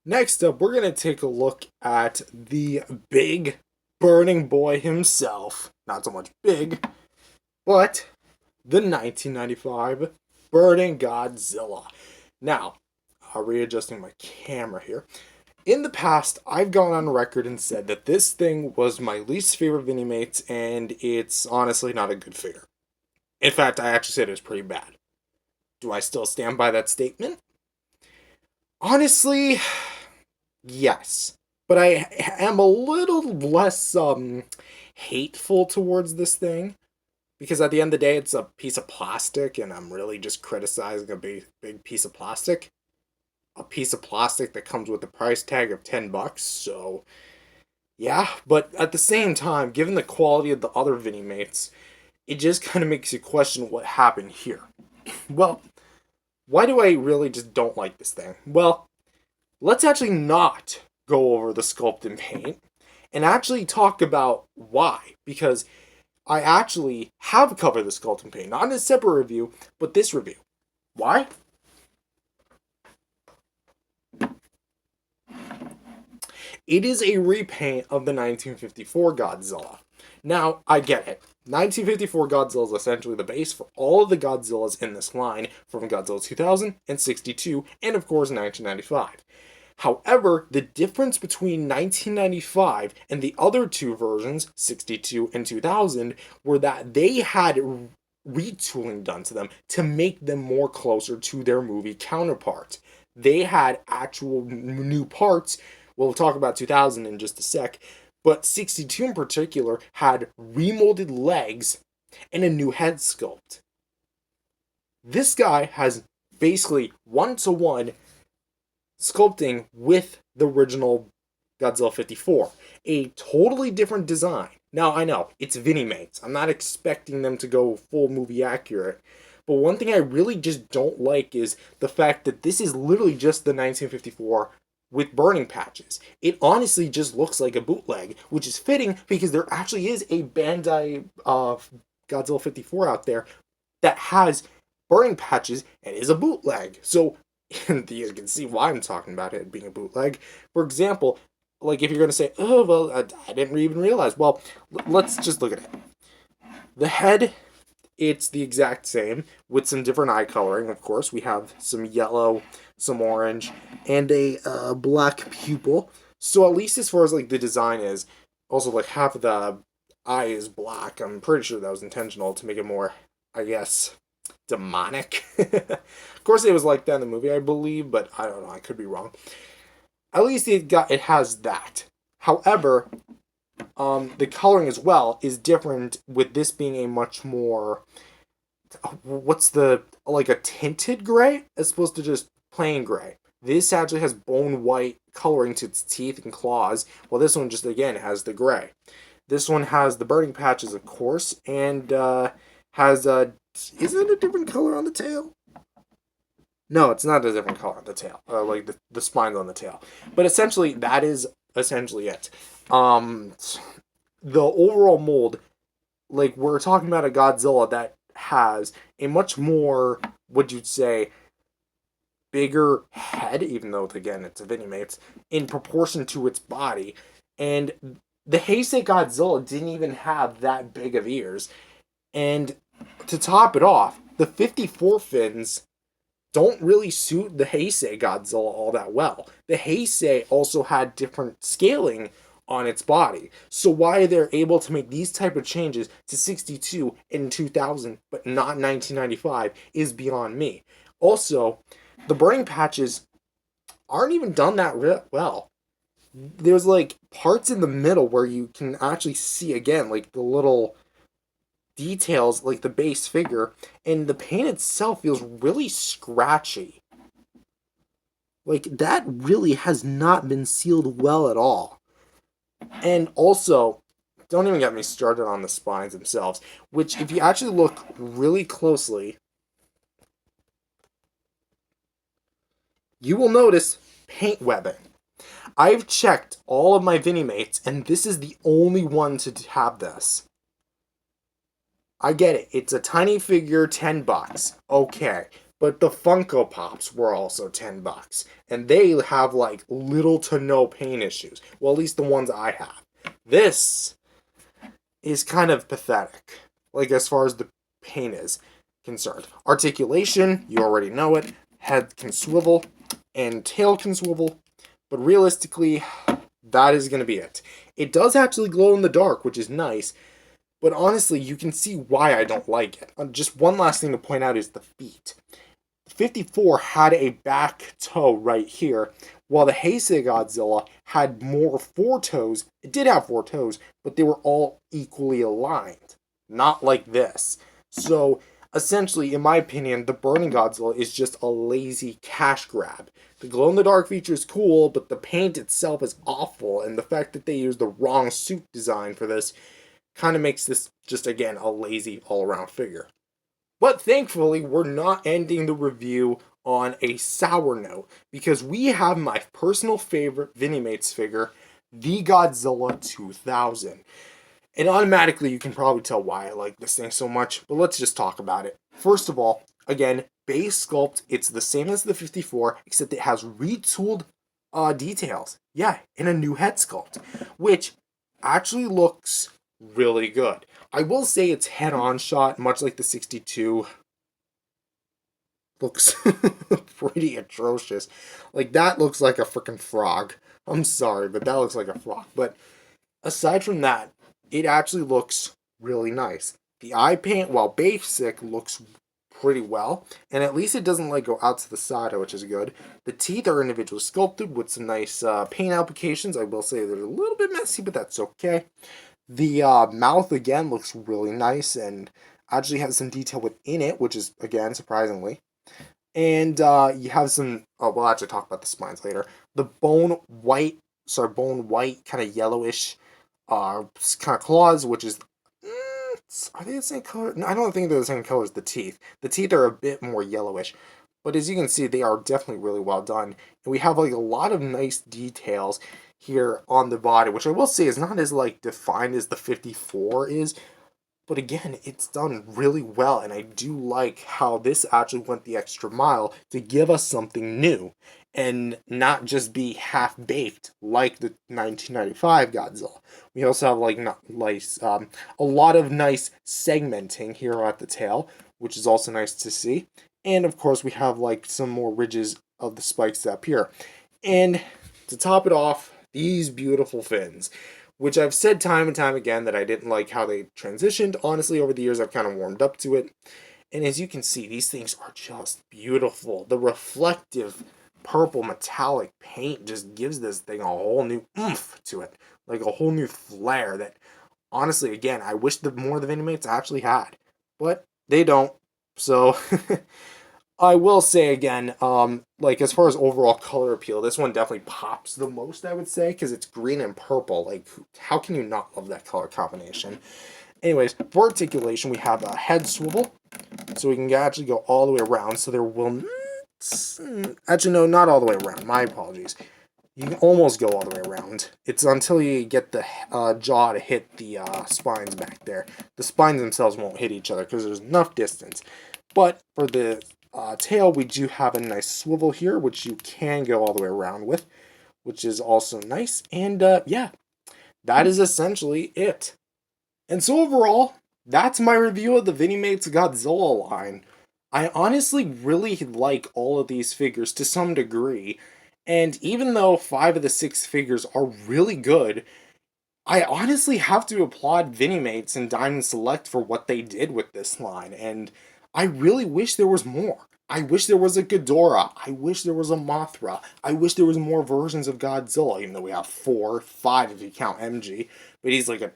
Next up, we're going to take a look at the big burning boy himself. Not so much big, but the 1995 Burning Godzilla. Now, readjusting my camera here. In the past, I've gone on record and said that this thing was my least favorite Vinimates, and it's honestly not a good figure. In fact, I actually said it was pretty bad. Do I still stand by that statement? Honestly, yes. But I am a little less hateful towards this thing. Because at the end of the day, it's a piece of plastic, and I'm really just criticizing a big piece of plastic. A piece of plastic that comes with a price tag of $10, so yeah. But at the same time, given the quality of the other Vinimates, it just kind of makes you question what happened here. Well, why do I really just don't like this thing? Well, let's actually not go over the sculpt and paint, and actually talk about why. Because I actually have covered the sculpt and paint, not in a separate review, but this review. Why? It is a repaint of the 1954 Godzilla. Now, I get it. 1954 Godzilla is essentially the base for all of the Godzillas in this line, from Godzilla 2000 and 62, and of course 1995. However, the difference between 1995 and the other two versions, 62 and 2000, were that they had retooling done to them to make them more closer to their movie counterparts. They had actual new parts. We'll talk about 2000 in just a sec, but 62 in particular had remolded legs and a new head sculpt. This guy has basically one-to-one sculpting with the original Godzilla 54. A totally different design. Now, I know, it's Vinimates. I'm not expecting them to go full movie accurate. But one thing I really just don't like is the fact that this is literally just the 1954 with burning patches. It honestly just looks like a bootleg, which is fitting because there actually is a Bandai Godzilla 54 out there that has burning patches and is a bootleg. So you can see why I'm talking about it being a bootleg. For example, like if you're going to say, oh, well, I didn't even realize. Well, let's just look at it. The head, it's the exact same with some different eye coloring, of course. We have some yellow, some orange, and a black pupil. So at least as far as like the design is, also like half of the eye is black. I'm pretty sure that was intentional to make it more, I guess, demonic. Of course it was like that in the movie, I believe, but I don't know, I could be wrong. At least it has that. However, the coloring as well is different, with this being a much more, what's the, like a tinted gray as opposed to just plain gray. This actually has bone white coloring to its teeth and claws, while this one just again has the gray. This one has the burning patches, of course, and has a, is it a different color on the tail? No, it's not a different color on the tail. Like the spines on the tail. But essentially, that is essentially it. The overall mold, like we're talking about a Godzilla that has a much more, would you say, bigger head, even though again it's a Vinimates, in proportion to its body. And the Heisei Godzilla didn't even have that big of ears. And to top it off, the 54 fins don't really suit the Heisei Godzilla all that well. The Heisei also had different scaling on its body. So why they're able to make these type of changes to 62 and 2000, but not 1995, is beyond me. Also, the burning patches aren't even done that well. There's like parts in the middle where you can actually see again, like the little details, like the base figure, and the paint itself feels really scratchy. Like that really has not been sealed well at all. And also, don't even get me started on the spines themselves, which if you actually look really closely, you will notice paint webbing. I've checked all of my Vinimates, and this is the only one to have this. I get it. It's a tiny figure, $10. Okay. But the Funko Pops were also $10, and they have like little to no paint issues. Well, at least the ones I have. This is kind of pathetic, like as far as the paint is concerned. Articulation, you already know it. Head can swivel, and tail can swivel, but realistically, that is going to be it. It does actually glow in the dark, which is nice, but honestly, you can see why I don't like it. Just one last thing to point out is the feet. 54 had a back toe right here, while the Heisei Godzilla had more four toes. It did have four toes, but they were all equally aligned. Not like this. So, essentially, in my opinion, the Burning Godzilla is just a lazy cash grab. The glow-in-the-dark feature is cool, but the paint itself is awful, and the fact that they used the wrong suit design for this kind of makes this just, again, a lazy all-around figure. But thankfully, we're not ending the review on a sour note, because we have my personal favorite Vinimates figure, the Godzilla 2000. And automatically, you can probably tell why I like this thing so much, but let's just talk about it. First of all, again, base sculpt, it's the same as the 54, except it has retooled details. Yeah, and a new head sculpt, which actually looks really good. I will say its head-on shot, much like the 62, looks pretty atrocious. Like, that looks like a freaking frog. I'm sorry, but that looks like a frog. But aside from that, it actually looks really nice. The eye paint, while basic, looks pretty well, and at least it doesn't like go out to the side, which is good. The teeth are individually sculpted with some nice paint applications. I will say they're a little bit messy, but that's okay. The mouth, again, looks really nice and actually has some detail within it, which is, again, surprisingly. And you have some, oh, we'll actually talk about the spines later. The bone white, kind of yellowish kind of claws, which is, are they the same color? No, I don't think they're the same color as the teeth. The teeth are a bit more yellowish. But as you can see, they are definitely really well done. And we have like a lot of nice details here on the body, which I will say is not as like defined as the 54 is. But again, it's done really well, and I do like how this actually went the extra mile to give us something new and not just be half-baked like the 1995 Godzilla. We also have like nice, a lot of nice segmenting here at the tail, which is also nice to see. And of course, we have like some more ridges of the spikes up here. And to top it off, these beautiful fins, which I've said time and time again that I didn't like how they transitioned. Honestly, over the years, I've kind of warmed up to it. And as you can see, these things are just beautiful. The reflective purple metallic paint just gives this thing a whole new oomph to it. Like a whole new flair that, honestly, again, I wish the more the Vinimates actually had. But they don't. So, I will say again, like as far as overall color appeal, this one definitely pops the most, I would say, because it's green and purple. Like, how can you not love that color combination? Anyways, for articulation, we have a head swivel, so we can actually go all the way around. So there will, actually no, not all the way around. My apologies. You can almost go all the way around. It's until you get the jaw to hit the spines back there. The spines themselves won't hit each other because there's enough distance. But for the tail, we do have a nice swivel here, which you can go all the way around with, which is also nice. And yeah, that is essentially it. And so overall, that's my review of the Vinimates Godzilla line. I honestly really like all of these figures to some degree, and even though 5 of the 6 figures are really good, I honestly have to applaud Vinimates and Diamond Select for what they did with this line, and I really wish there was more. I wish there was a Ghidorah. I wish there was a Mothra. I wish there was more versions of Godzilla, even though we have 4, 5 if you count MG, but he's like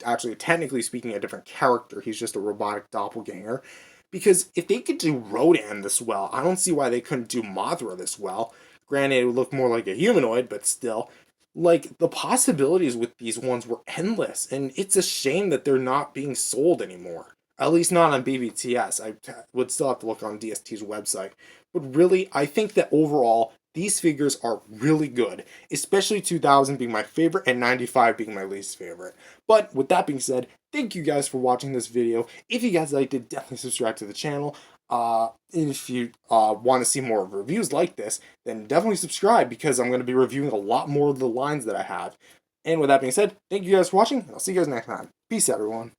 actually technically speaking a different character. He's just a robotic doppelganger. Because if they could do Rodan this well, I don't see why they couldn't do Mothra this well. Granted, it would look more like a humanoid, but still. Like, the possibilities with these ones were endless, and it's a shame that they're not being sold anymore. At least not on BBTS. I would still have to look on DST's website. But really, I think that overall, these figures are really good, especially 2000 being my favorite and 95 being my least favorite. But with that being said, thank you guys for watching this video. If you guys liked it, definitely subscribe to the channel. If you want to see more reviews like this, then definitely subscribe, because I'm going to be reviewing a lot more of the lines that I have. And with that being said, thank you guys for watching, and I'll see you guys next time. Peace, everyone.